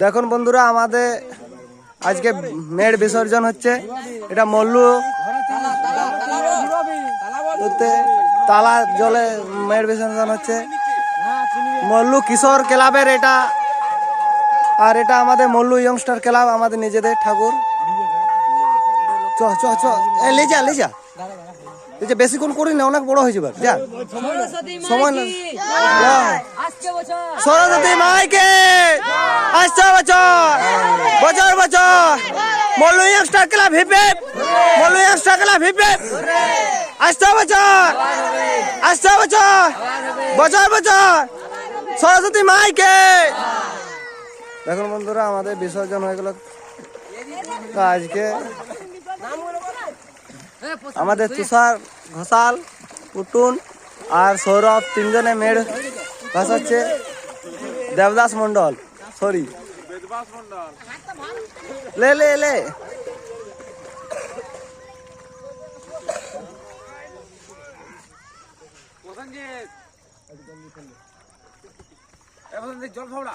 দেখুন বন্ধুরা, আমাদের আজকে মেয়ের বিসর্জন হচ্ছে। এটা মল্লু তালা জলে মেয়ের বিসর্জন হচ্ছে। মল্লু কিশোর ক্লাবের এটা, আর এটা আমাদের মল্লু ইয়ংস্টার ক্লাব, আমাদের নিজেদের ঠাকুর। চ চ চ লে যা লে যা, বেশিক্ষণ করি না, অনেক বড় হয়েছে। যা সময় না। সরস্বতী মাইকে আসছে বছর বছর বছর। Mallu youngster club hip hip, Mallu youngster club hip hip. আসছে বছর, আসছে বছর বছর বছর। সরস্বতী মাইকে। দেখুন বন্ধুরা, আমাদের বিসর্জন হয়ে গেল। তো আজকে আমাদের তুষার ঘোষাল, পুটুন আর সৌরভ তিনজনে মেয়ের ভাসাচ্ছে। দেবদাস মন্ডল, সরি লে লে লে। জল খাওয়া